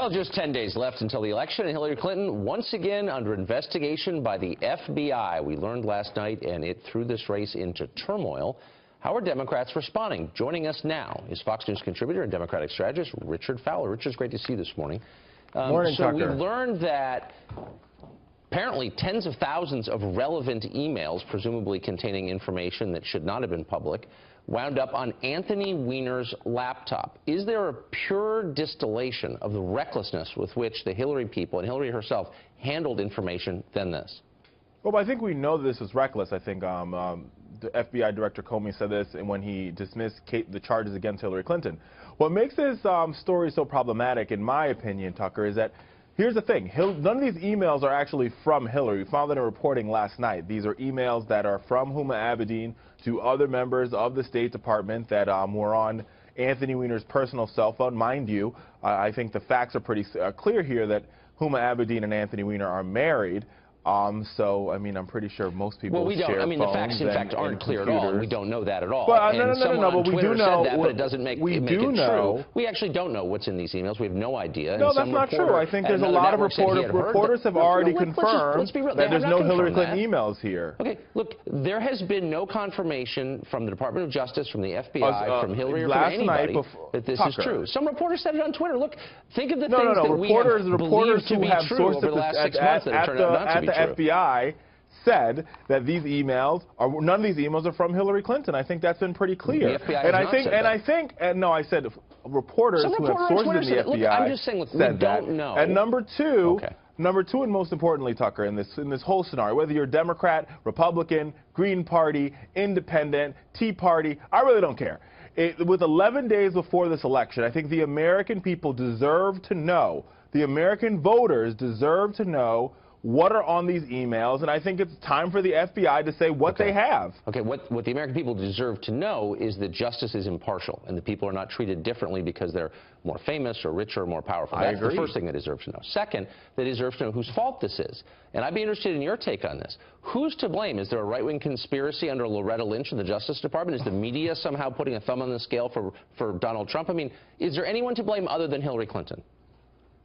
Well, just 10 days left until the election, and Hillary Clinton once again under investigation by the FBI. We learned last night, and it threw this race into turmoil. How are Democrats responding? Joining us now is Fox News contributor and Democratic strategist Richard Fowler. Richard, it's great to see you this morning. Morning, so Tucker. we learned that apparently tens of thousands of relevant emails, presumably containing information that should not have been public, wound up on Anthony Weiner's laptop. Is there a pure distillation of the recklessness with which the Hillary people and Hillary herself handled information than this? Well, I think we know that this was reckless. I think the FBI Director Comey said this when he dismissed the charges against Hillary Clinton. What makes this story so problematic, in my opinion, Tucker, is that here's the thing. None of these emails are actually from Hillary. We found that in reporting last night. These are emails that are from Huma Abedin to other members of the State Department that were on Anthony Weiner's personal cell phone. Mind you, I think the facts are pretty clear here that Huma Abedin and Anthony Weiner are married. So, I mean, I'm pretty sure most people well, we don't. share I mean, the facts, in fact, aren't clear at all. We don't know that at all. But, no, but we do know. That, but it doesn't make it true. We actually don't know what's in these emails. We have no idea. No, that's not true. I think there's a lot of reporters have already confirmed that there's no Hillary Clinton emails here. Okay, look, there has been no confirmation from the Department of Justice, from the FBI, from Hillary, or from anybody that this is true. Some reporters said it on Twitter. Look, think of the things that we have believed to be true over the last 6 months that have turned out not to be true. At the FBI said that these emails are none of these emails are from Hillary Clinton. I think that's been pretty clear. The FBI no, I said reporters who have sources in the FBI look, I'm just saying, look, said we don't know. And number two, and most importantly, Tucker, in this whole scenario, whether you're Democrat, Republican, Green Party, Independent, Tea Party, I really don't care. With 11 days before this election, I think the American people deserve to know. The American voters deserve to know what are on these emails, and I think it's time for the FBI to say what they have. Okay, what the American people deserve to know is that justice is impartial, and that people are not treated differently because they're more famous or richer or more powerful. That's the first thing they deserve to know. Second, they deserve to know whose fault this is. And I'd be interested in your take on this. Who's to blame? Is there a right-wing conspiracy under Loretta Lynch in the Justice Department? Is the media somehow putting a thumb on the scale for Donald Trump? I mean, is there anyone to blame other than Hillary Clinton?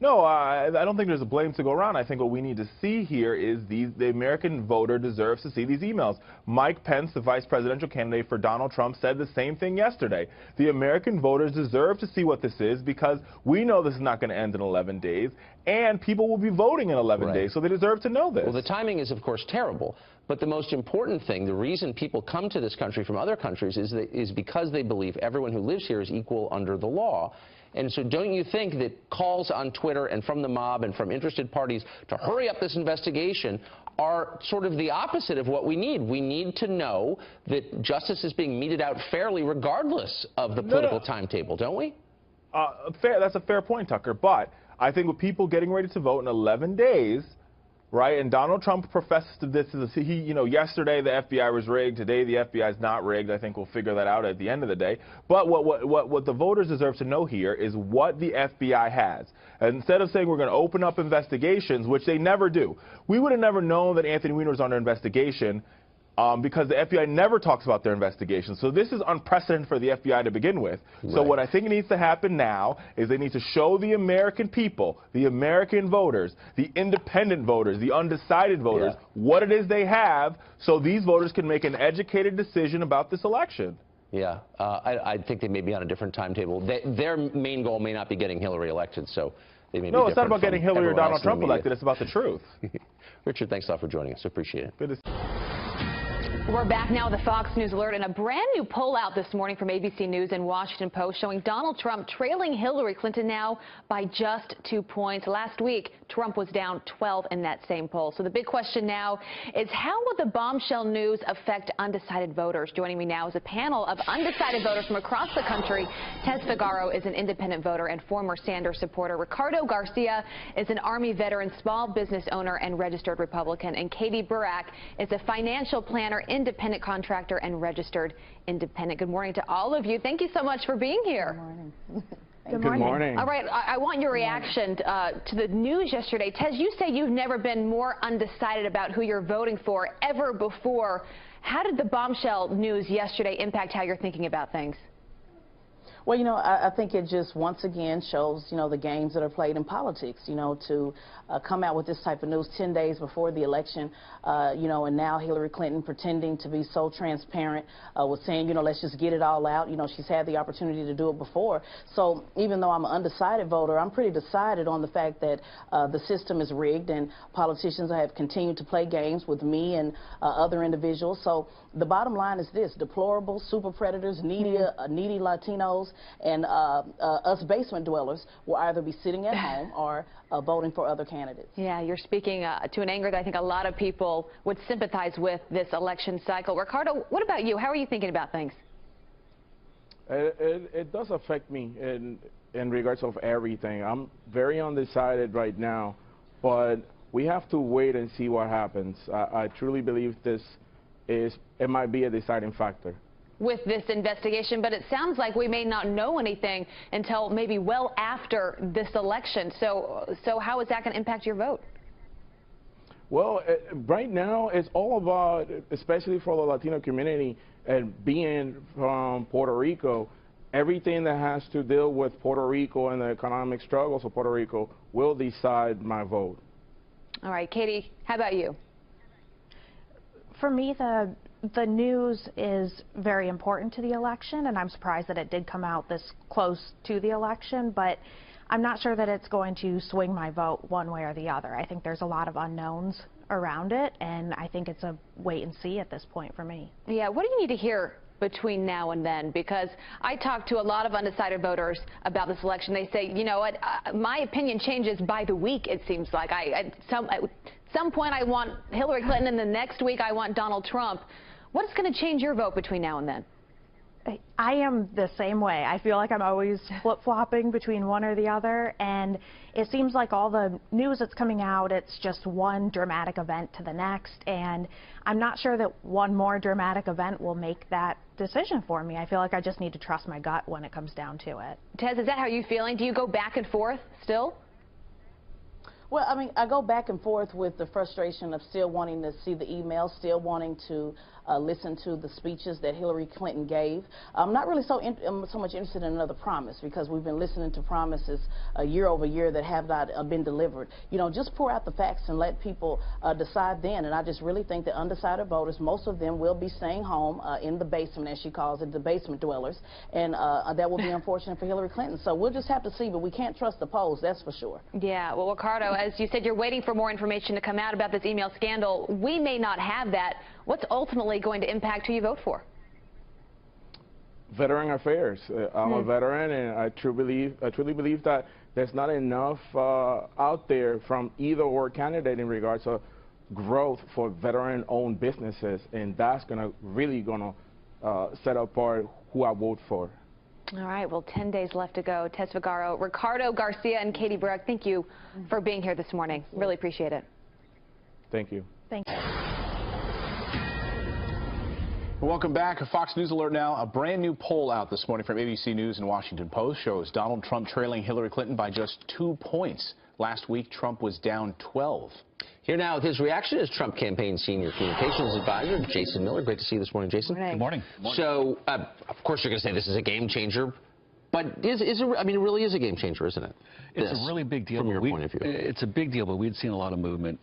No, I don't think there's a blame to go around. I think what we need to see here is the American voter deserves to see these emails. Mike Pence, the vice presidential candidate for Donald Trump, said the same thing yesterday. The American voters deserve to see what this is because we know this is not going to end in 11 days, and people will be voting in 11 days, so they deserve to know this. Well, the timing is, of course, terrible. But the most important thing, the reason people come to this country from other countries is because they believe everyone who lives here is equal under the law. And so don't you think that calls on Twitter and from the mob and from interested parties to hurry up this investigation are sort of the opposite of what we need? We need to know that justice is being meted out fairly regardless of the political timetable, don't we? That's a fair point, Tucker. But I think with people getting ready to vote in 11 days, right, and Donald Trump professes to this, yesterday the FBI was rigged, today the FBI is not rigged. I think we'll figure that out at the end of the day. But what the voters deserve to know here is what the FBI has. And instead of saying we're going to open up investigations, which they never do, we would have never known that Anthony Weiner was under investigation because the FBI never talks about their investigation. So this is unprecedented for the FBI to begin with. Right. So what I think needs to happen now is they need to show the American people, the American voters, the independent voters, the undecided voters, what it is they have so these voters can make an educated decision about this election. Yeah, I think they may be on a different timetable. Their main goal may not be getting Hillary elected, so they may be it's not about getting Hillary or Donald Trump elected. It's about the truth. Richard, thanks a lot for joining us. Appreciate it. Good to see you. We're back now with the Fox News Alert and a brand new poll out this morning from ABC News and Washington Post showing Donald Trump trailing Hillary Clinton now by just 2 points. Last week, Trump was down 12 in that same poll. So the big question now is how will the bombshell news affect undecided voters? Joining me now is a panel of undecided voters from across the country. Tess Figaro is an independent voter and former Sanders supporter. Ricardo Garcia is an Army veteran, small business owner, and registered Republican. And Katie Burak is a financial planner, independent contractor, and registered independent. Good morning to all of you. Thank you so much for being here. Good morning. Good morning. All right, I want your reaction to the news yesterday. Tess, you say you've never been more undecided about who you're voting for ever before. How did the bombshell news yesterday impact how you're thinking about things? Well, I think it just once again shows, the games that are played in politics, to come out with this type of news 10 days before the election, and now Hillary Clinton pretending to be so transparent, was saying, let's just get it all out. She's had the opportunity to do it before. So even though I'm an undecided voter, I'm pretty decided on the fact that the system is rigged and politicians have continued to play games with me and other individuals. So the bottom line is this: deplorable super predators, needy Latinos, and us basement dwellers will either be sitting at home or voting for other candidates. Yeah, you're speaking to an anger that I think a lot of people would sympathize with this election cycle. Ricardo, what about you? How are you thinking about things? It does affect me in regards of everything. I'm very undecided right now, but we have to wait and see what happens. I truly believe it might be a deciding factor With this investigation, but it sounds like we may not know anything until maybe well after this election. So how is that going to impact your vote? Well, right now it's all about, especially for the Latino community, and being from Puerto Rico, everything that has to deal with Puerto Rico and the economic struggles of Puerto Rico will decide my vote. All right, Katie, how about you? For me, the news is very important to the election, and I'm surprised that it did come out this close to the election, but I'm not sure that it's going to swing my vote one way or the other. I think there's a lot of unknowns around it, and I think it's a wait and see at this point for me. Yeah, what do you need to hear between now and then? Because I talked to a lot of undecided voters about this election. They say, you know what, my opinion changes by the week, it seems like. At some point I want Hillary Clinton, and the next week I want Donald Trump. What's going to change your vote between now and then? I am the same way. I feel like I'm always flip-flopping between one or the other, and it seems like all the news that's coming out, it's just one dramatic event to the next, and I'm not sure that one more dramatic event will make that decision for me. I feel like I just need to trust my gut when it comes down to it. Tez, is that how you're feeling? Do you go back and forth still? Well, I mean, I go back and forth with the frustration of still wanting to see the emails, still wanting to listen to the speeches that Hillary Clinton gave. I'm not really so much interested in another promise, because we've been listening to promises year over year that have not been delivered. Just pour out the facts and let people decide then. And I just really think that undecided voters, most of them will be staying home in the basement, as she calls it, the basement dwellers, and that will be unfortunate for Hillary Clinton. So we'll just have to see, but we can't trust the polls, that's for sure. Yeah, well, Ricardo, as you said, you're waiting for more information to come out about this email scandal. We may not have that. What's ultimately going to impact who you vote for? Veteran affairs. I'm a veteran, and I truly believe that there's not enough out there from either or candidate in regards to growth for veteran-owned businesses, and that's really gonna set apart who I vote for. All right, well, 10 days left to go. Tez Figaro, Ricardo Garcia, and Katie Brooke, thank you for being here this morning. Really appreciate it. Thank you. Thank you. Welcome back. A Fox News alert now. A brand new poll out this morning from ABC News and Washington Post shows Donald Trump trailing Hillary Clinton by just 2 points. Last week, Trump was down 12. Here now with his reaction is Trump campaign senior communications advisor Jason Miller. Great to see you this morning, Jason. Good morning. So, of course, you're going to say this is a game changer, but is it? I mean, it really is a game changer, isn't it? It's a really big deal from your point of view. It's a big deal, but we'd seen a lot of movement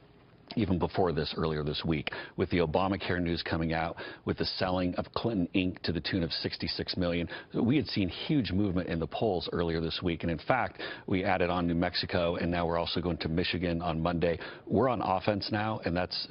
even before this, earlier this week, with the Obamacare news coming out, with the selling of Clinton Inc. to the tune of $66 million. We had seen huge movement in the polls earlier this week, and in fact, we added on New Mexico, and now we're also going to Michigan on Monday. We're on offense now, and that's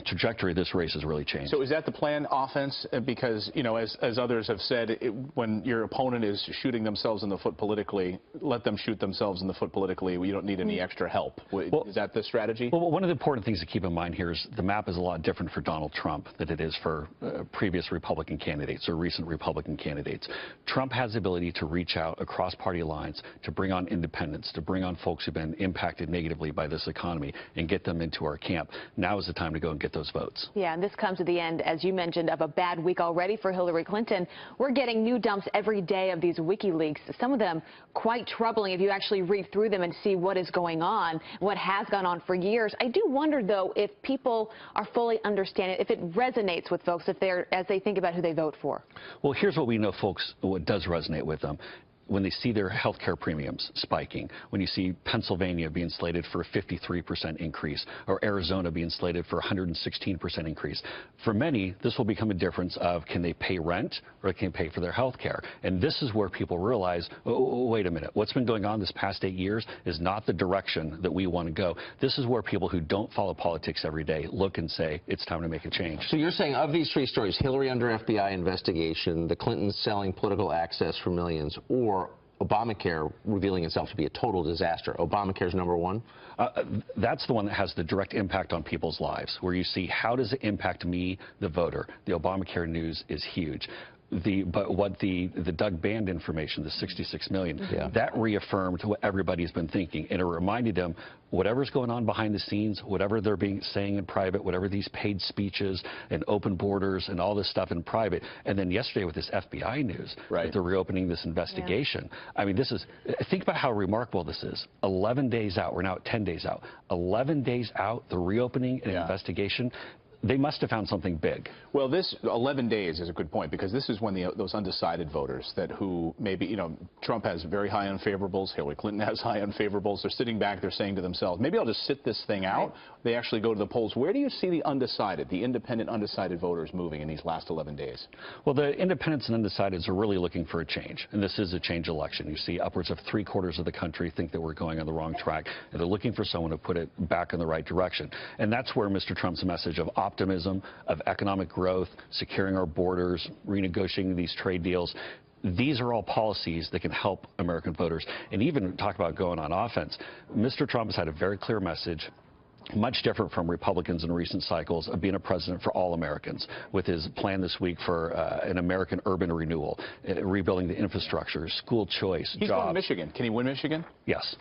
trajectory of this race has really changed. So is that the plan, offense? Because, you know, as others have said, when your opponent is shooting themselves in the foot politically, let them shoot themselves in the foot politically. You don't need any extra help. Is that the strategy? Well, one of the important things to keep in mind here is the map is a lot different for Donald Trump than it is for previous Republican candidates or recent Republican candidates. Trump has the ability to reach out across party lines, to bring on independents, to bring on folks who've been impacted negatively by this economy and get them into our camp. Now is the time to go don't get those votes. Yeah, and this comes at the end, as you mentioned, of a bad week already for Hillary Clinton. We're getting new dumps every day of these WikiLeaks, some of them quite troubling if you actually read through them and see what is going on, what has gone on for years. I do wonder, though, if people are fully understanding, if it resonates with folks, as they think about who they vote for. Well, here's what we know, folks, what does resonate with them. When they see their health care premiums spiking, when you see Pennsylvania being slated for a 53% increase, or Arizona being slated for a 116% increase, for many, this will become a difference of can they pay rent or can they pay for their health care? And this is where people realize, oh, wait a minute, what's been going on this past 8 years is not the direction that we want to go. This is where people who don't follow politics every day look and say, it's time to make a change. So you're saying of these three stories, Hillary under FBI investigation, the Clintons selling political access for millions, or Obamacare revealing itself to be a total disaster. Obamacare's number one? That's the one that has the direct impact on people's lives, where you see how does it impact me, the voter. The Obamacare news is huge. But what the Doug Band information, the 66 million, that reaffirmed what everybody's been thinking, and it reminded them whatever's going on behind the scenes, whatever they're saying in private, whatever these paid speeches and open borders and all this stuff in private, and then yesterday with this FBI news, that they're reopening this investigation. I mean, think about how remarkable this is. 11 days out, we're now at 10 days out. 11 days out, the reopening and investigation. They must have found something big. Well, this 11 days is a good point, because this is when those undecided voters who maybe, Trump has very high unfavorables, Hillary Clinton has high unfavorables. They're sitting back, they're saying to themselves, maybe I'll just sit this thing out. They actually go to the polls. Where do you see the undecided, the independent undecided voters moving in these last 11 days? Well, the independents and undecideds are really looking for a change, and this is a change election. You see upwards of 3/4 of the country think that we're going on the wrong track, and they're looking for someone to put it back in the right direction. And that's where Mr. Trump's message of optimism, of economic growth, securing our borders, renegotiating these trade deals, these are all policies that can help American voters. And even talk about going on offense. Mr. Trump has had a very clear message, much different from Republicans in recent cycles, of being a president for all Americans, with his plan this week for an American urban renewal, rebuilding the infrastructure, school choice, He's jobs. going to Michigan. Can he win Michigan? Yes.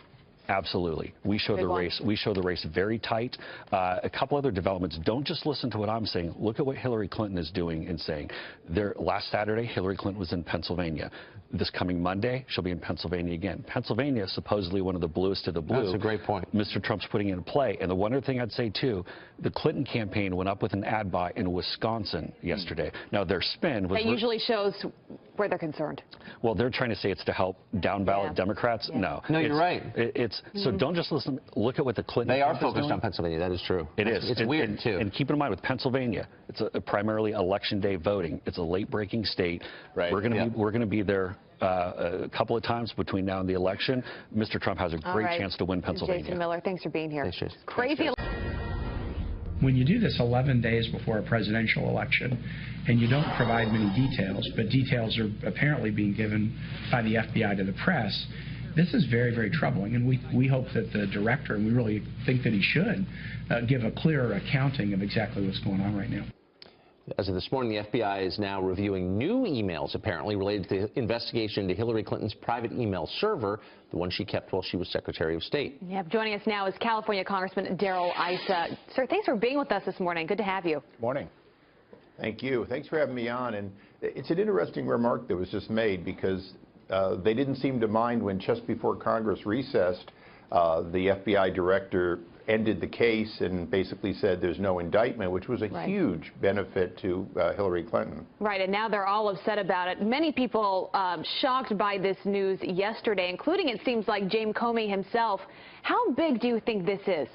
Absolutely. We show the race. We show the race very tight. A couple other developments. Don't just listen to what I'm saying. Look at what Hillary Clinton is doing and saying. Last Saturday, Hillary Clinton was in Pennsylvania. This coming Monday, she'll be in Pennsylvania again. Pennsylvania is supposedly one of the bluest of the blue. That's a great point. Mr. Trump's putting in play. And the one other thing I'd say, too, the Clinton campaign went up with an ad buy in Wisconsin yesterday. Now, their spin was... That usually shows where they're concerned. Well, they're trying to say it's to help down-ballot Democrats. No. No, you're right. So don't just listen. Look at what the Clinton... They are focused on Pennsylvania. That is true. It is. It's weird, too. And keep in mind, with Pennsylvania, it's primarily election day voting. It's a late-breaking state. Right. We're going to be there a couple of times between now and the election. Mr. Trump has a great chance to win Pennsylvania. Jason Miller, thanks for being here. Thanks, Jason. Crazy. When you do this 11 days before a presidential election and you don't provide many details, but details are apparently being given by the FBI to the press, this is very, very troubling. And we hope that the director, and we really think that he should, give a clearer accounting of exactly what's going on right now. As of this morning, the FBI is now reviewing new emails, apparently, related to the investigation into Hillary Clinton's private email server, the one she kept while she was Secretary of State. Yep, joining us now is California Congressman Darrell Issa. Sir, thanks for being with us this morning. Good to have you. Morning. Thank you. Thanks for having me on. And it's an interesting remark that was just made, because they didn't seem to mind when, just before Congress recessed, the FBI director ended the case and basically said there's no indictment, which was a huge benefit to Hillary Clinton. Right, and now they're all upset about it. Many people shocked by this news yesterday, including, it seems like, James Comey himself. How big do you think this is?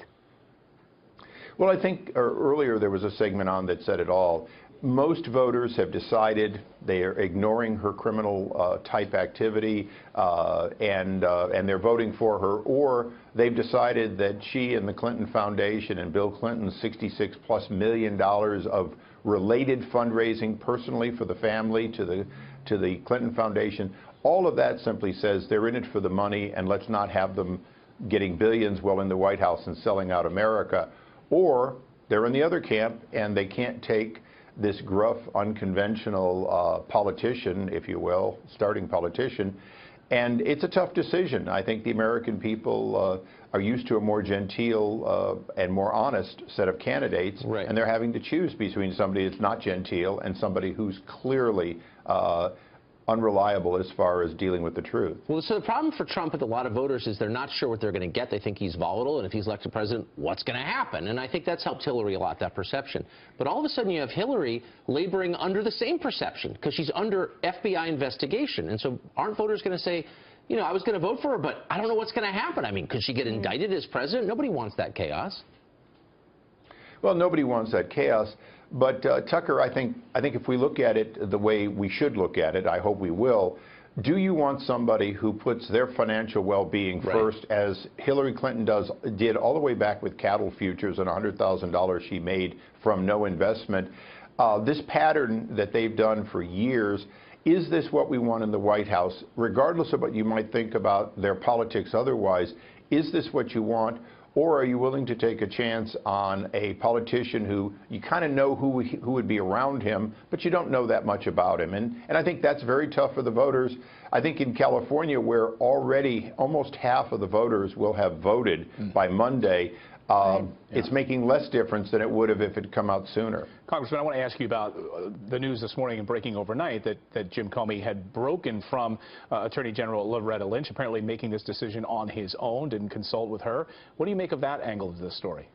Well, I think earlier there was a segment on that said it all. Most voters have decided they are ignoring her criminal type activity and they're voting for her, or they've decided that she and the Clinton Foundation and Bill Clinton's $66+ million of related fundraising personally for the family to the Clinton Foundation, all of that simply says they're in it for the money, and let's not have them getting billions while in the White House and selling out America. Or they're in the other camp and they can't take this gruff, unconventional politician, if you will, starting politician, And it's a tough decision. I think the American people are used to a more genteel and more honest set of candidates, right. And they're having to choose between somebody that's not genteel and somebody who's clearly unreliable as far as dealing with the truth. Well, so the problem for Trump with a lot of voters is they're not sure what they're going to get. They think he's volatile, and if he's elected president, what's going to happen? And I think that's helped Hillary a lot, that perception. But all of a sudden you have Hillary laboring under the same perception because she's under FBI investigation. And so aren't voters going to say, you know, I was going to vote for her, but I don't know what's going to happen? I mean, could she get indicted as president? Nobody wants that chaos. Well, nobody wants that chaos. But, Tucker, I think if we look at it the way we should look at it, I hope we will, do you want somebody who puts their financial well-being first, as Hillary Clinton did all the way back with cattle futures and $100,000 she made from no investment? This pattern that they've done for years, is this what we want in the White House? Regardless of what you might think about their politics otherwise, is this what you want? Or are you willing to take a chance on a politician who you kind of know who would be around him, but you don't know that much about him? And I think that's very tough for the voters. I think in California, where already almost half of the voters will have voted by Monday, it's making less difference than it would have if it had come out sooner. Congressman, I want to ask you about the news this morning and breaking overnight that Jim Comey had broken from Attorney General Loretta Lynch, apparently making this decision on his own, didn't consult with her. What do you make of that angle of this story?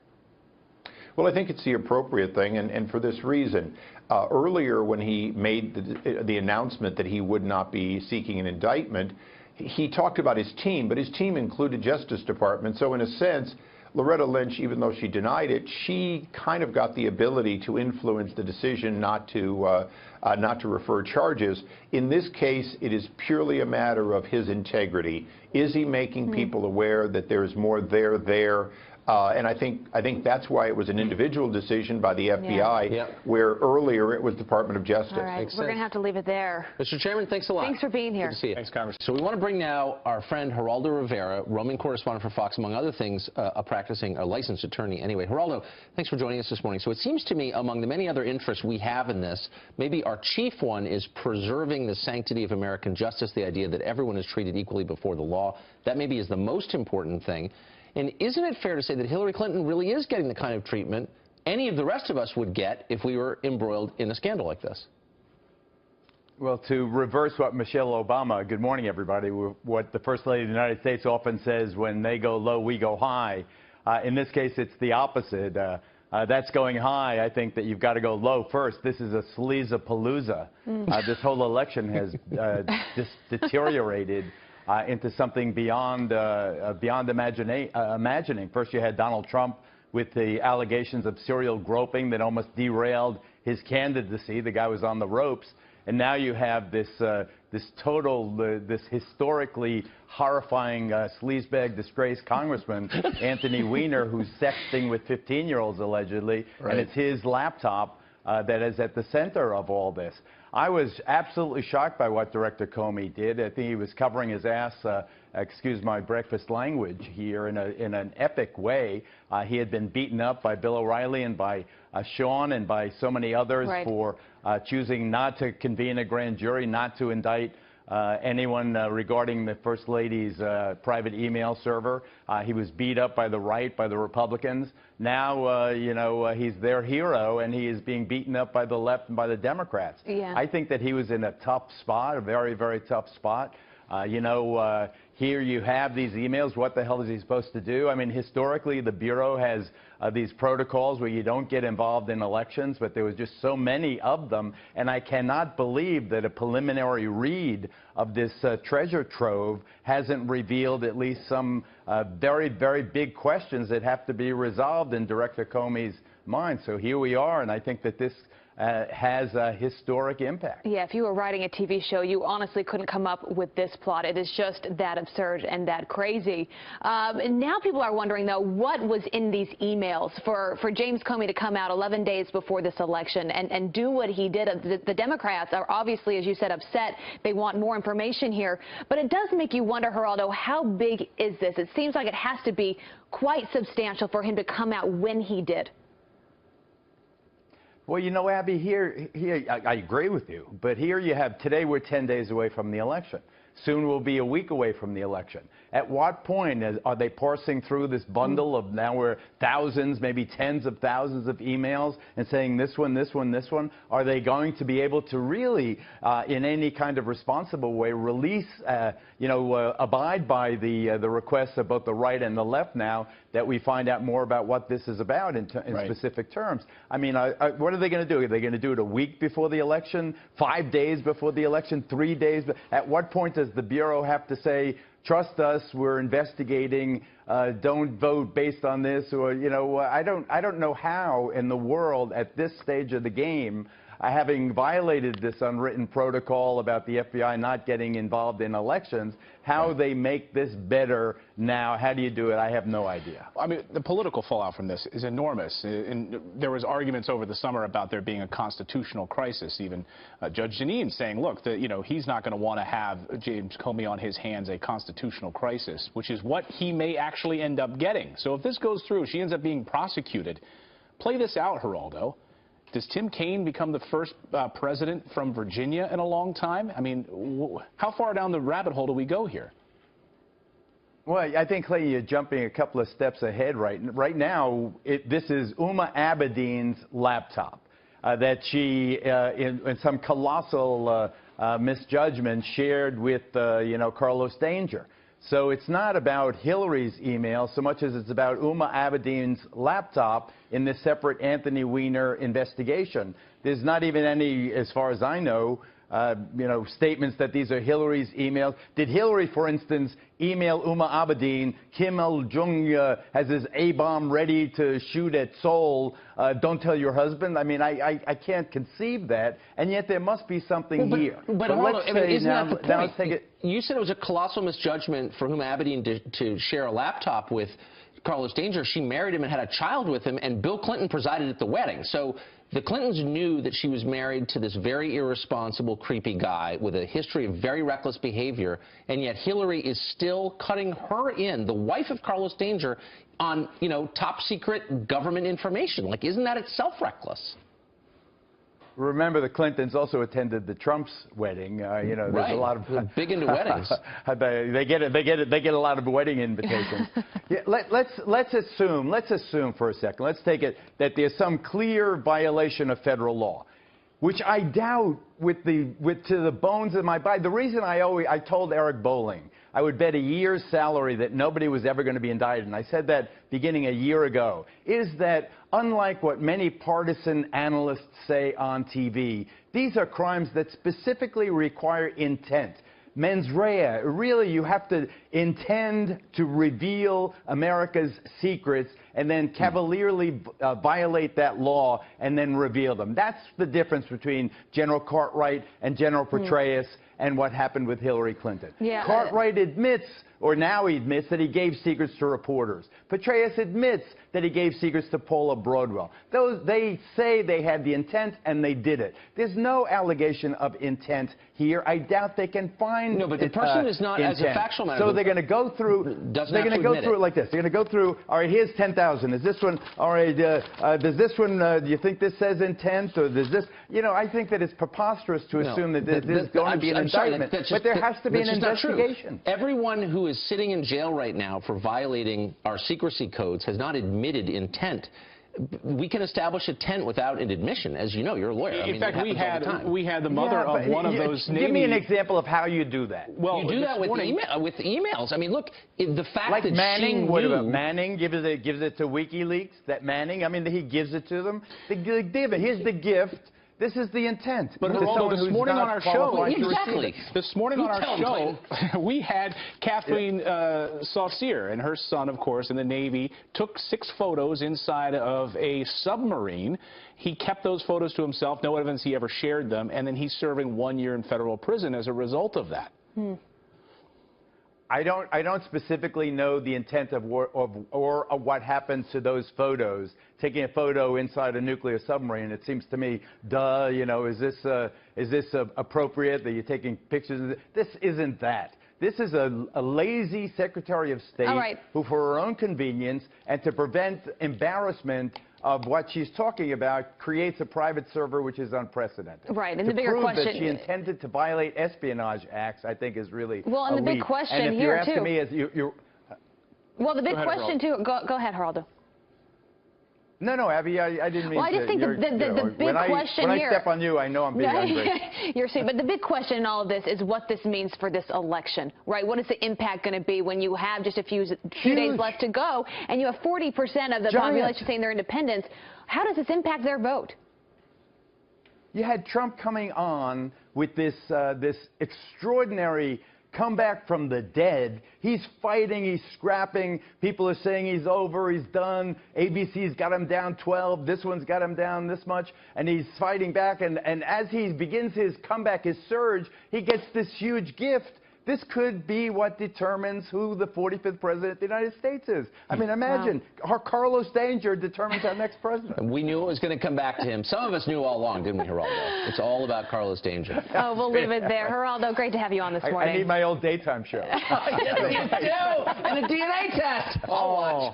Well, I think it's the appropriate thing, and for this reason. Earlier, when he made the announcement that he would not be seeking an indictment, he talked about his team, but his team included Justice Department. So in a sense, Loretta Lynch, even though she denied it, she kind of got the ability to influence the decision not to refer charges. In this case, it is purely a matter of his integrity. Is he making people aware that there is more there? And I think that's why it was an individual decision by the FBI, where earlier it was Department of Justice. All right, we're going to have to leave it there. Mr. Chairman, thanks a lot. Thanks for being here. Good to see you. Thanks, Congressman. So we want to bring now our friend Geraldo Rivera, roaming correspondent for Fox, among other things, a licensed attorney anyway. Geraldo, thanks for joining us this morning. So it seems to me, among the many other interests we have in this, maybe our chief one is preserving the sanctity of American justice, the idea that everyone is treated equally before the law. That maybe is the most important thing. And isn't it fair to say that Hillary Clinton really is getting the kind of treatment any of the rest of us would get if we were embroiled in a scandal like this? Well, to reverse what Michelle Obama, good morning, everybody, what the First Lady of the United States often says, when they go low, we go high. In this case, it's the opposite. That's going high. I think that you've got to go low first. This is a sleaze-a-palooza. This whole election has just deteriorated into something beyond imagining. First, you had Donald Trump with the allegations of serial groping that almost derailed his candidacy. The guy was on the ropes. And now you have this this historically horrifying sleazebag disgraced congressman, Anthony Weiner, who's sexting with 15-year-olds allegedly, and it's his laptop that is at the center of all this. I was absolutely shocked by what Director Comey did. I think he was covering his ass, excuse my breakfast language here, in an epic way. He had been beaten up by Bill O'Reilly and by Sean and by so many others for choosing not to convene a grand jury, not to indict anyone regarding the First Lady's private email server. He was beat up by the right, by the Republicans. Now, you know, he's their hero, and he is being beaten up by the left and by the Democrats. I think that he was in a tough spot, a very, very tough spot. You know, here you have these emails. What the hell is he supposed to do? I mean, historically, the Bureau has these protocols where you don't get involved in elections, but there was just so many of them. And I cannot believe that a preliminary read of this treasure trove hasn't revealed at least some very, very big questions that have to be resolved in Director Comey's mind. So here we are, and I think that this has a historic impact. Yeah, if you were writing a TV show, you honestly couldn't come up with this plot. It is just that absurd and that crazy. And now people are wondering, though, what was in these emails for James Comey to come out 11 days before this election and do what he did. The Democrats are obviously, as you said, upset. They want more information here. But it does make you wonder, Geraldo, how big is this? It seems like it has to be quite substantial for him to come out when he did. Well, you know, Abby, here I agree with you. But here you have, today we're 10 days away from the election. Soon we'll be a week away from the election. At what point are they parsing through this bundle of now we're thousands, maybe tens of thousands of emails and saying this one, this one, this one? Are they going to be able to really, in any kind of responsible way, release, abide by the requests of both the right and the left now that we find out more about what this is about in specific terms? I mean, what are they going to do? Are they going to do it a week before the election, 5 days before the election, 3 days? At what point does the Bureau have to say, trust us, we're investigating, don't vote based on this? Or, I don't know how in the world at this stage of the game, having violated this unwritten protocol about the FBI not getting involved in elections, how they make this better now. How do you do it? I have no idea. I mean, the political fallout from this is enormous. And there was arguments over the summer about there being a constitutional crisis. Even Judge Jeanine saying, look, he's not going to want to have James Comey on his hands a constitutional crisis, which is what he may actually end up getting. So if this goes through, she ends up being prosecuted. Play this out, Geraldo. Does Tim Kaine become the first president from Virginia in a long time? I mean, how far down the rabbit hole do we go here? Well, I think, Clay, you're jumping a couple of steps ahead right now. This is Huma Abedin's laptop that she, in some colossal misjudgment, shared with, Carlos Danger. So it's not about Hillary's email so much as it's about Huma Abedin's laptop in this separate Anthony Weiner investigation. There's not even any, as far as I know, statements that these are Hillary's emails. Did Hillary, for instance, email Huma Abedin, Kim Il-jung has his A-bomb ready to shoot at Seoul, don't tell your husband? I mean, I can't conceive that, and yet there must be something here. But let's say isn't that the point? now let's take it. You said it was a colossal misjudgment for Huma Abedin to share a laptop with Carlos Danger. She married him and had a child with him, and Bill Clinton presided at the wedding. So the Clintons knew that she was married to this very irresponsible, creepy guy with a history of very reckless behavior, and yet Hillary is still cutting her in, the wife of Carlos Danger, on, top secret government information. Like, isn't that itself reckless? Remember, the Clintons also attended the Trump's wedding. There's a lot of They're big into weddings. They get a lot of wedding invitations. Yeah, let's assume for a second. Let's take it that there's some clear violation of federal law, which I doubt to the bones of my body. The reason I told Eric Bolling I would bet a year's salary that nobody was ever going to be indicted, and I said that beginning a year ago, is that unlike what many partisan analysts say on TV, these are crimes that specifically require intent. Mens rea. Really, you have to intend to reveal America's secrets and then cavalierly violate that law and then reveal them. That's the difference between General Cartwright and General Petraeus and what happened with Hillary Clinton. Yeah. Cartwright admits, or now he admits, that he gave secrets to reporters. Petraeus admits that he gave secrets to Paula Broadwell. They say they had the intent, and they did it. There's no allegation of intent here. I doubt they can find. No, but the person is not, intent. as a factual matter. So they're going to go through. They're going to go through it like this. They're going to go through. All right, here's 10,000. Is this one? All right. Does this one? Do you think this says intent, or does this? I think that it's preposterous to assume that there's going to be an indictment. But there has to be an investigation. Everyone who is sitting in jail right now for violating our secrecy codes has not admitted intent. We can establish intent without an admission, as you know. You're a lawyer. In fact, we had the mother of one of those Navy. Give me an example of how you do that. Well, you do that with emails. I mean, look, the fact like that Manning. she What knew, about Manning? Gives it to WikiLeaks. That Manning. I mean, he gives it to them. Here's the gift. This is the intent. But Geraldo, this morning on our show, this morning on our show, we had Kathleen Saucier and her son, of course, in the Navy, took 6 photos inside of a submarine. He kept those photos to himself. No evidence he ever shared them. And then he's serving 1 year in federal prison as a result of that. I don't specifically know the intent of what happened to those photos. Taking a photo inside a nuclear submarine, it seems to me, duh, is this appropriate that you're taking pictures? This isn't that. This is a lazy Secretary of State who, for her own convenience and to prevent embarrassment of what she's talking about creates a private server, which is unprecedented. Right, and to the bigger prove question that she intended to violate espionage acts, I think, is really well, and the big question and if here you're asking too. me, as well, the big ahead, question too. Go ahead, Geraldo. No, Abby, I didn't mean well, I just think the big question when here. I step on you, I know I'm being ungrateful. You're saying, but the big question in all of this is what this means for this election, right? What is the impact going to be when you have just a few days left to go, and you have 40% of the population saying they're independents? How does this impact their vote? You had Trump coming on with this extraordinary comeback from the dead. He's fighting, he's scrapping. People are saying he's over, he's done. ABC's got him down 12. This one's got him down this much. And he's fighting back. And as he begins his comeback, his surge, he gets this huge gift. This could be what determines who the 45th president of the United States is. I mean, imagine, Carlos Danger determines our next president. We knew it was going to come back to him. Some of us knew all along, didn't we, Geraldo? It's all about Carlos Danger. Oh, we'll leave it there. Geraldo, great to have you on this morning. I need my old daytime show. You do! And a DNA test! Oh,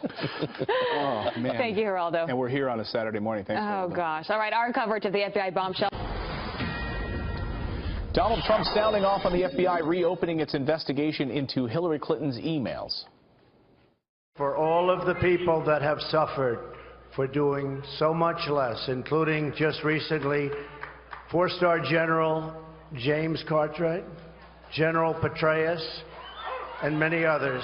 man. Thank you, Geraldo. And we're here on a Saturday morning. Thanks, Oh, Geraldo. gosh. All right, our coverage of the FBI bombshell. Donald Trump sounding off on the FBI reopening its investigation into Hillary Clinton's emails. For all of the people that have suffered for doing so much less, including just recently, 4-star General James Cartwright, General Petraeus, and many others,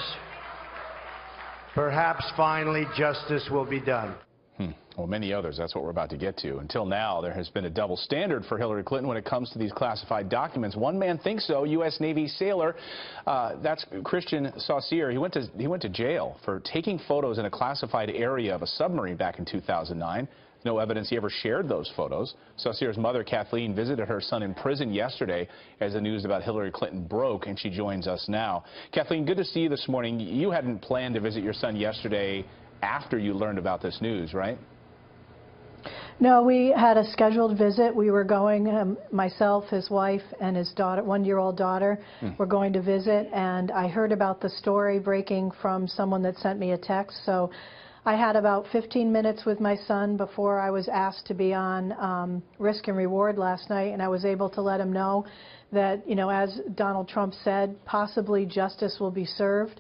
perhaps finally justice will be done. Well, many others. That's what we're about to get to. Until now, there has been a double standard for Hillary Clinton when it comes to these classified documents. One man thinks so. U.S. Navy sailor, that's Christian Saucier. He went to jail for taking photos in a classified area of a submarine back in 2009. No evidence he ever shared those photos. Saucier's mother, Kathleen, visited her son in prison yesterday as the news about Hillary Clinton broke, and she joins us now. Kathleen, good to see you this morning. You hadn't planned to visit your son yesterday after you learned about this news, right? No, we had a scheduled visit. We were going, myself, his wife, and his daughter, one-year-old daughter, were going to visit, and I heard about the story breaking from someone that sent me a text. So I had about 15 minutes with my son before I was asked to be on Risk and Reward last night, and I was able to let him know that, you know, as Donald Trump said, possibly justice will be served.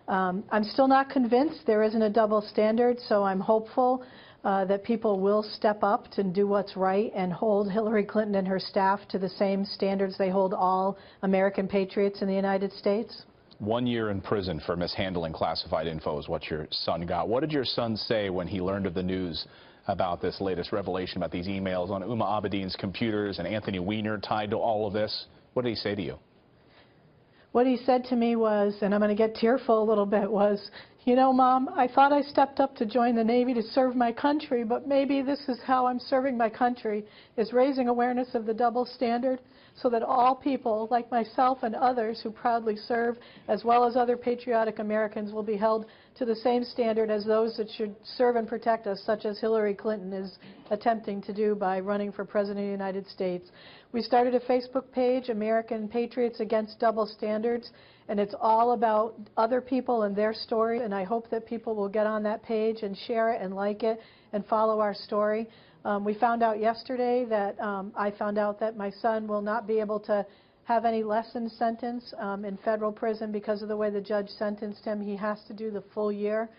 I'm still not convinced there isn't a double standard, so I'm hopeful that people will step up to do what's right and hold Hillary Clinton and her staff to the same standards they hold all American patriots in the United States. 1 year in prison for mishandling classified info is what your son got. What did your son say when he learned of the news about this latest revelation about these emails on Huma Abedin's computers and Anthony Weiner tied to all of this? What did he say to you? What he said to me was, and I'm going to get tearful a little bit, was, you know, Mom, I thought I stepped up to join the Navy to serve my country, but maybe this is how I'm serving my country, is raising awareness of the double standard so that all people like myself and others who proudly serve, as well as other patriotic Americans, will be held to the same standard as those that should serve and protect us, such as Hillary Clinton is attempting to do by running for President of the United States. We started a Facebook page, American Patriots Against Double Standards, and it's all about other people and their story, and I hope that people will get on that page and share it and like it and follow our story. We found out yesterday that I found out that my son will not be able to have any lessened sentence in federal prison because of the way the judge sentenced him. He has to do the full year.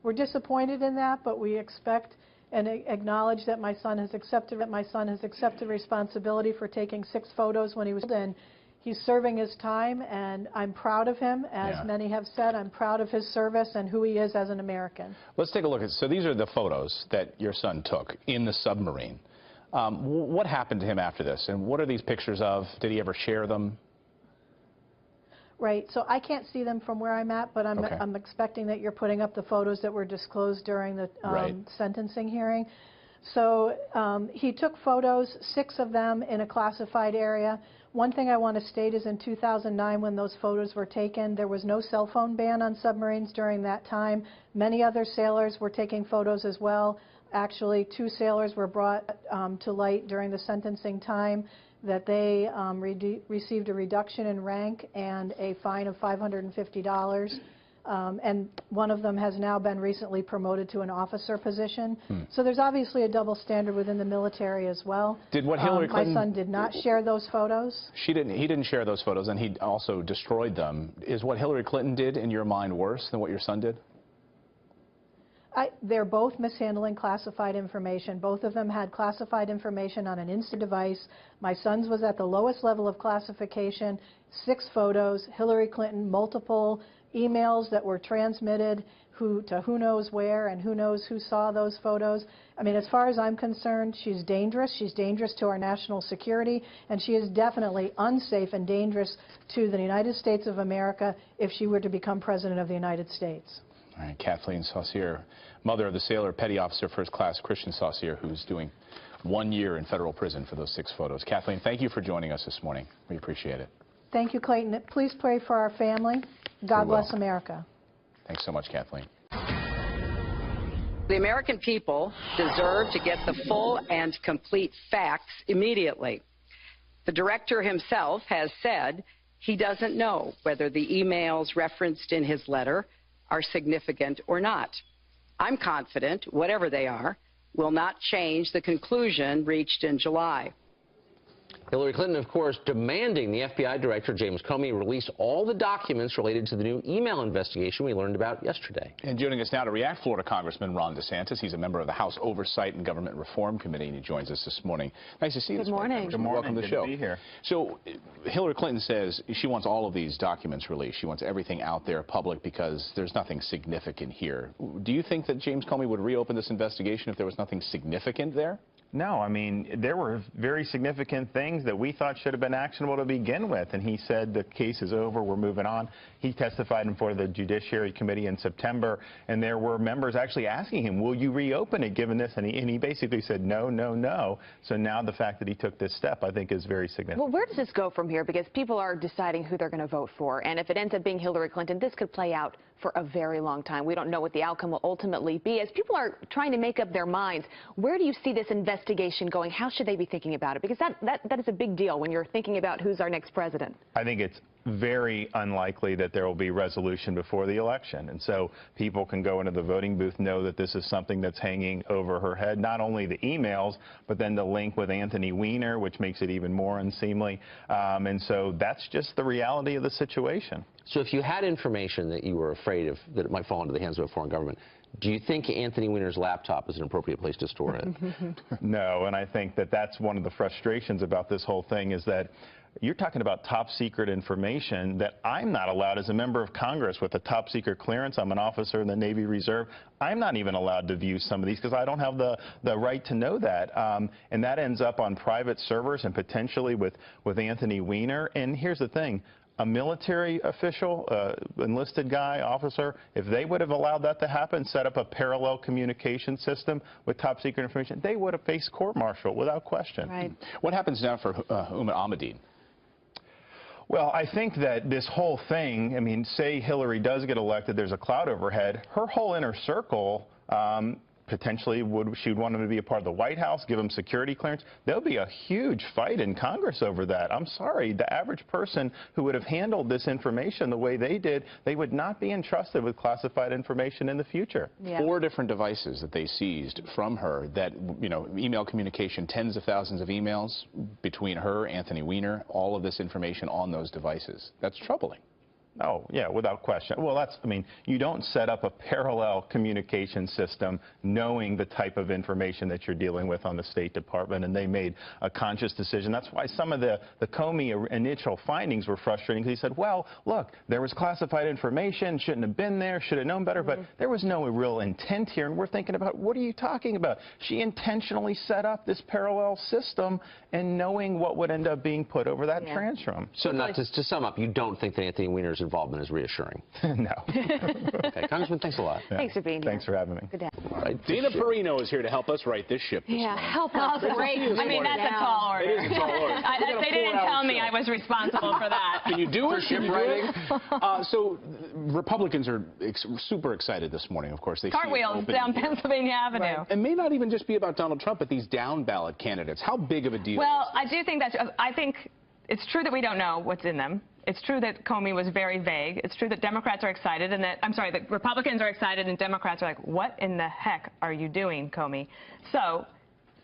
We're disappointed in that, but we expect and acknowledge that my son has accepted responsibility for taking 6 photos when he was in. He's serving his time, and I'm proud of him. As many have said, I'm proud of his service and who he is as an American. Let's take a look at, so these are the photos that your son took in the submarine. What happened to him after this, and what are these pictures of? Did he ever share them? Right, so I can't see them from where I'm at, but I'm expecting that you're putting up the photos that were disclosed during the sentencing hearing. So he took photos, 6 of them in a classified area. One thing I want to state is in 2009, when those photos were taken, there was no cell phone ban on submarines during that time. Many other sailors were taking photos as well. Actually, 2 sailors were brought to light during the sentencing time that they received a reduction in rank and a fine of $550. and one of them has now been recently promoted to an officer position. So there's obviously a double standard within the military as well. Did what Hillary Clinton... My son did not share those photos. He didn't share those photos, and he also destroyed them. Is what Hillary Clinton did, in your mind, worse than what your son did? They're both mishandling classified information. Both of them had classified information on an instant device. My son's was at the lowest level of classification, 6 photos, Hillary Clinton, multiple emails that were transmitted to who knows where and who knows who saw those photos. I mean, as far as I'm concerned, she's dangerous. She's dangerous to our national security, and she is definitely unsafe and dangerous to the United States of America if she were to become President of the United States. All right, Kathleen Saucier, mother of the sailor, Petty Officer First Class Christian Saucier, who's doing 1 year in federal prison for those 6 photos. Kathleen, thank you for joining us this morning. We appreciate it. Thank you, Clayton. Please pray for our family. God bless America. Thanks so much, Kathleen. The American people deserve to get the full and complete facts immediately. The director himself has said he doesn't know whether the emails referenced in his letter are significant or not. I'm confident, whatever they are, will not change the conclusion reached in July. Hillary Clinton, of course, demanding the FBI Director, James Comey, release all the documents related to the new email investigation we learned about yesterday. And joining us now to react, Florida Congressman Ron DeSantis. He's a member of the House Oversight and Government Reform Committee, and he joins us this morning. Nice to see you. Good morning. Good morning. Welcome to the show. Good to be here. So Hillary Clinton says she wants all of these documents released. She wants everything out there public because there's nothing significant here. Do you think that James Comey would reopen this investigation if there was nothing significant there? No, I mean, there were very significant things that we thought should have been actionable to begin with, and he said the case is over, we're moving on. He testified before the Judiciary Committee in September, and there were members actually asking him, will you reopen it given this? And he basically said no, no, no. So now the fact that he took this step, I think, is very significant. Well, where does this go from here? Because people are deciding who they're going to vote for, and if it ends up being Hillary Clinton, this could play out for a very long time. We don't know what the outcome will ultimately be. As people are trying to make up their minds, where do you see this investigation going? How should they be thinking about it? Because that is a big deal when you're thinking about who's our next president. I think it's very unlikely that there will be resolution before the election. And so people can go into the voting booth, know that this is something that's hanging over her head, not only the emails, but then the link with Anthony Weiner, which makes it even more unseemly. And so that's just the reality of the situation. So if you had information that you were afraid of, that it might fall into the hands of a foreign government, do you think Anthony Weiner's laptop is an appropriate place to store it? No, and I think that that's one of the frustrations about this whole thing is that you're talking about top secret information that I'm not allowed as a member of Congress with a top secret clearance. I'm an officer in the Navy Reserve. I'm not even allowed to view some of these because I don't have the right to know that. And that ends up on private servers and potentially with Anthony Weiner. And here's the thing. A military official, enlisted guy, officer, if they would have allowed that to happen, set up a parallel communication system with top secret information, they would have faced court-martial without question. Right. What happens now for Huma Abedin? Well, I think that this whole thing, I mean, say Hillary does get elected, there's a cloud overhead, her whole inner circle potentially she would want him to be a part of the White House, give him security clearance. There'll be a huge fight in Congress over that. I'm sorry, the average person who would have handled this information the way they did, they would not be entrusted with classified information in the future. Yeah. 4 different devices that they seized from her that, you know, email communication, tens of thousands of emails between her, Anthony Weiner, all of this information on those devices. That's troubling. Oh, yeah, without question. Well, I mean, you don't set up a parallel communication system knowing the type of information that you're dealing with on the State Department, and they made a conscious decision. That's why some of the Comey initial findings were frustrating, because he said, well, look, there was classified information, shouldn't have been there, should have known better, but there was no real intent here, and we're thinking about, what are you talking about? She intentionally set up this parallel system and knowing what would end up being put over that transcript. So not to sum up, you don't think that Anthony Weiner's involvement is reassuring? No. Okay, Congressman, thanks a lot. Yeah. Thanks for being here. Thanks for having me. Good day. All right, Dana Perino is here to help us right this ship this morning. Help us. Great. I mean, that's a tall order. It is a tall order. They didn't tell me I was responsible for that. Can you do it? Ship writing? So Republicans are super excited this morning, of course. They Cartwheels down Pennsylvania Avenue. Right. It may not even just be about Donald Trump, but these down ballot candidates. How big of a deal Well, I do think I think it's true that we don't know what's in them. It's true that Comey was very vague. It's true that Democrats are excited and that, I'm sorry, that Republicans are excited and Democrats are like, what in the heck are you doing, Comey? So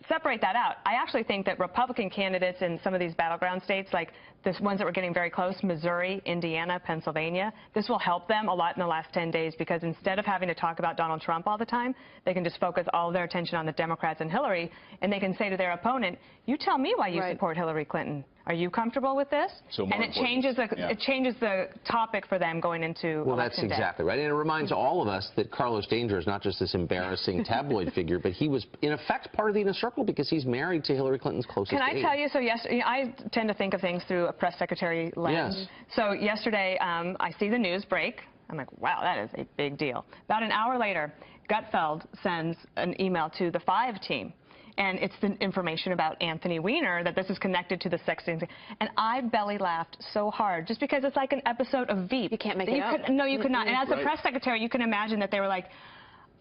separate that out. I actually think that Republican candidates in some of these battleground states, like the ones that were getting very close, Missouri, Indiana, Pennsylvania, this will help them a lot in the last 10 days because instead of having to talk about Donald Trump all the time, they can just focus all of their attention on the Democrats and Hillary, and they can say to their opponent, you tell me why you support Hillary Clinton. Are you comfortable with this? So and it changes the topic for them going into Well, that's election day. exactly right. And it reminds all of us that Carlos Danger is not just this embarrassing tabloid figure, but he was, in effect, part of the inner circle because he's married to Hillary Clinton's closest Can I aide. tell you, so yesterday, I tend to think of things through a press secretary lens. Yes. So yesterday, I see the news break. I'm like, wow, that is a big deal. About an hour later, Gutfeld sends an email to the 5 team. And it's the information about Anthony Weiner, that this is connected to the sexting thing. And I belly laughed so hard, just because it's like an episode of Veep. You can't make it up. No, you could not. And as a press secretary, you can imagine that they were like,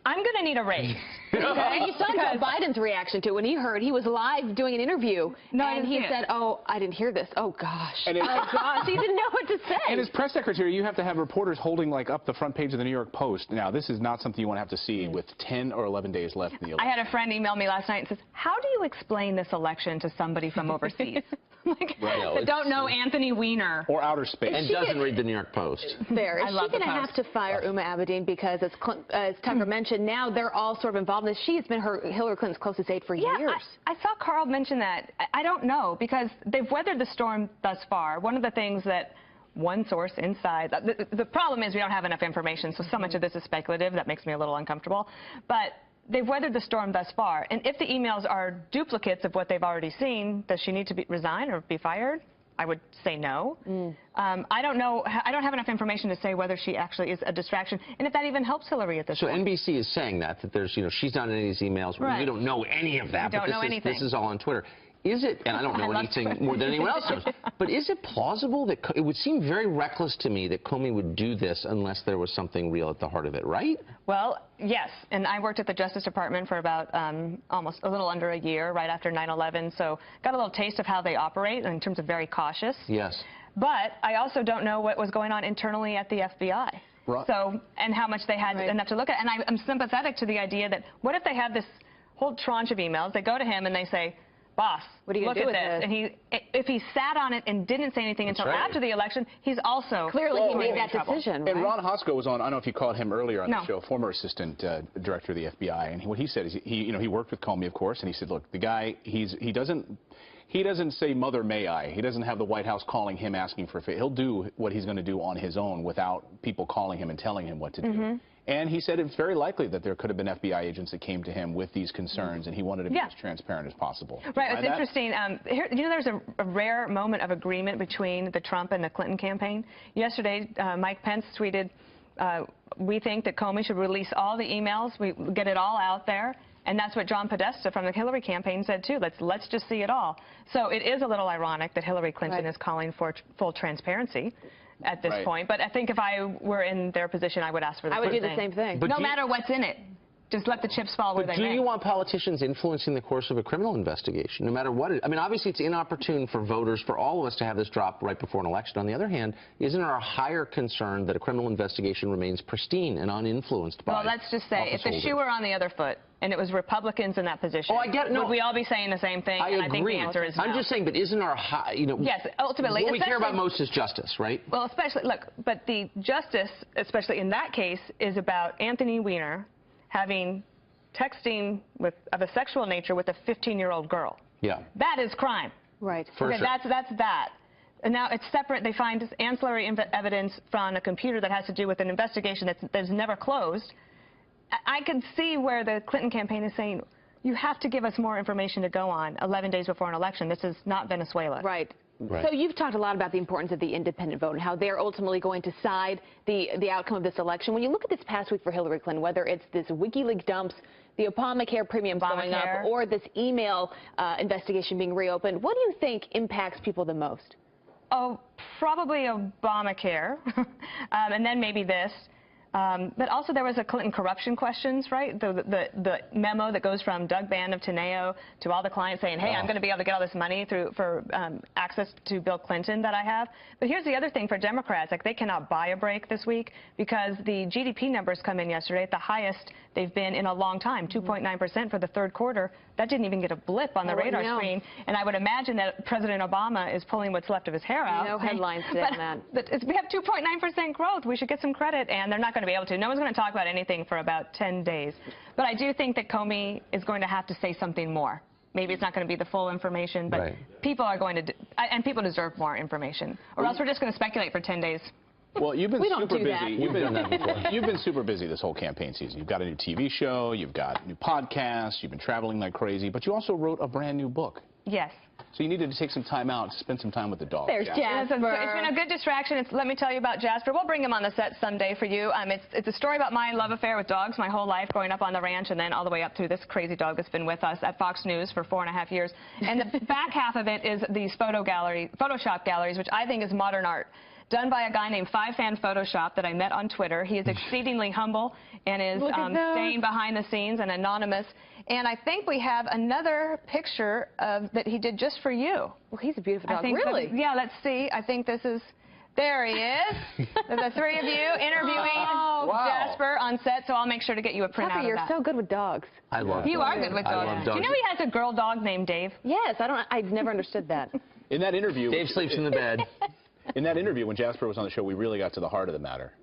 I'm going to need a raise. And you saw Joe Biden's reaction to it when he heard. He was live doing an interview, and he said, oh, I didn't hear this. Oh, gosh. And oh, gosh. He didn't know what to say. And as press secretary, you have to have reporters holding like up the front page of the New York Post. Now, this is not something you want to have to see with 10 or 11 days left in the election. I had a friend email me last night and says, how do you explain this election to somebody from overseas? That don't know Anthony Weiner. Or outer space. And doesn't read the New York Post. Fair. Is she going to have to fire Uma Abedin because, as Tucker mentioned, now they're all sort of involved in this? She's been Hillary Clinton's closest aide for years. I saw Carl mention that. I don't know, because they've weathered the storm thus far. One of the things that one source inside, the problem is we don't have enough information, so much of this is speculative. That makes me a little uncomfortable. But they've weathered the storm thus far. And if the emails are duplicates of what they've already seen, does she need to resign or be fired? I would say no. I don't know. I don't have enough information to say whether she actually is a distraction, and if that even helps Hillary at this point. So NBC is saying that there's, she's not in any of these emails. Right. We don't know any of that. We don't know anything. This is all on Twitter. Is it, and I don't know anything more than anyone else knows, but is it plausible that, it would seem very reckless to me that Comey would do this unless there was something real at the heart of it, right? Well, yes, and I worked at the Justice Department for about almost a little under a year, right after 9/11, so got a little taste of how they operate in terms of very cautious. Yes. But I also don't know what was going on internally at the FBI. Right. So, and how much they had enough to look at. And I'm sympathetic to the idea that what if they have this whole tranche of emails, they go to him and they say, boss, what are you look gonna do at with this. And if he sat on it and didn't say anything until after the election, he's also clearly he made that decision. And Ron Hosko was on. I don't know if you caught him earlier on No. the show, former assistant director of the FBI, and what he said is he worked with Comey, of course, and he said, look, the guy he doesn't say mother may I. He doesn't have the White House calling him asking for a favor. He'll do what he's going to do on his own without people calling him and telling him what to do. And he said it's very likely that there could have been FBI agents that came to him with these concerns, and he wanted to be as transparent as possible. Right. It's interesting. Here, there's a rare moment of agreement between the Trump and the Clinton campaign. Yesterday, Mike Pence tweeted, we think that Comey should release all the emails. We get it all out there. And that's what John Podesta from the Hillary campaign said, too. Let's just see it all. So it is a little ironic that Hillary Clinton is calling for full transparency at this point. But I think if I were in their position, I would ask for the same thing. I would do the same thing. But no matter what's in it. Just let the chips fall where they may. Do you want politicians influencing the course of a criminal investigation, no matter what? I mean, obviously, it's inopportune for voters, for all of us, to have this drop right before an election. On the other hand, isn't there a higher concern that a criminal investigation remains pristine and uninfluenced by? Well, let's just say, if the shoe were on the other foot, and it was Republicans in that position, would we all be saying the same thing? I agree. I think the answer is no. I'm just saying, but isn't our high, Yes, ultimately. What we care about most is justice, right? Well, especially, look, but the justice, especially in that case, is about Anthony Weiner having texting of a sexual nature with a 15-year-old girl. Yeah. That is crime. Right. Okay, that's that. And now it's separate. They find ancillary evidence from a computer that has to do with an investigation that's never closed. I can see where the Clinton campaign is saying, you have to give us more information to go on 11 days before an election. This is not Venezuela. Right. Right. So you've talked a lot about the importance of the independent vote and how they're ultimately going to decide the outcome of this election. When you look at this past week for Hillary Clinton, whether it's this WikiLeaks dumps, the Obamacare premiums going up, or this email investigation being reopened, what do you think impacts people the most? Oh, probably Obamacare, and then maybe this. But also there was a Clinton corruption questions, right? The memo that goes from Doug Bann of Teneo to all the clients saying, hey, I'm going to be able to get all this money for access to Bill Clinton that I have. But here's the other thing for Democrats, like they cannot buy a break this week because the GDP numbers come in yesterday at the highest they've been in a long time, 2.9% for the third quarter. That didn't even get a blip on the radar screen. And I would imagine that President Obama is pulling what's left of his hair out. No headlines today on that. But we have 2.9% growth. We should get some credit, and they're not going to be able to. No one's going to talk about anything for about 10 days. But I do think that Comey is going to have to say something more. Maybe it's not going to be the full information, but people are going to, and people deserve more information. Or else we're just going to speculate for 10 days. Well, you've been super busy. That. You've been super busy this whole campaign season. You've got a new TV show, you've got new podcasts, you've been traveling like crazy, but you also wrote a brand new book. Yes. So you needed to take some time out, spend some time with the dog. There's Jasper. It's been a good distraction. Let me tell you about Jasper. We'll bring him on the set someday for you. It's a story about my love affair with dogs my whole life, growing up on the ranch and then all the way up through this crazy dog that's been with us at Fox News for 4.5 years. And the back half of it is these Photoshop galleries, which I think is modern art, done by a guy named 5Fan Photoshop that I met on Twitter. He is exceedingly humble and is staying behind the scenes and anonymous. And I think we have another picture that he did just for you. Well, he's a beautiful dog. Really? Yeah, let's see. I think this is... There he is. The three of you interviewing Jasper on set, so I'll make sure to get you a print out of that. You're so good with dogs. I love You are good with dogs. I love dogs. Do you know he has a girl dog named Dave? Yes, I've never understood that. In that interview... Dave sleeps in the bed. In that interview, when Jasper was on the show, we really got to the heart of the matter.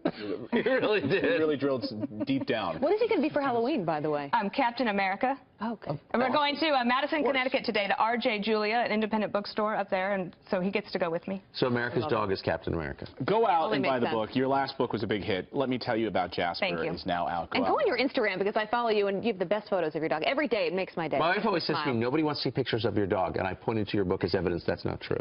We really did. We really drilled deep down. What is he going to be for Halloween, by the way? Captain America. Oh, okay. And we're going to Madison, Connecticut today to R.J. Julia, an independent bookstore up there, and so he gets to go with me. So America's dog is Captain America. Go out and buy the book. Your last book was a big hit. Let me tell you about Jasper. Thank you. It's now out. And go on your Instagram because I follow you and you have the best photos of your dog. Every day it makes my day. My wife always says to me, nobody wants to see pictures of your dog, and I pointed to your book as evidence that's not true.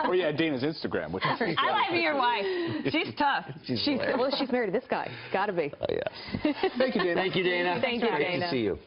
Or yeah, Dana's Instagram, which is I like your wife. She's tough. She's married to this guy. Gotta be. Oh, yeah. Thank you, Dana. Thank you, Dana. Thank you, Dana. Great to see you.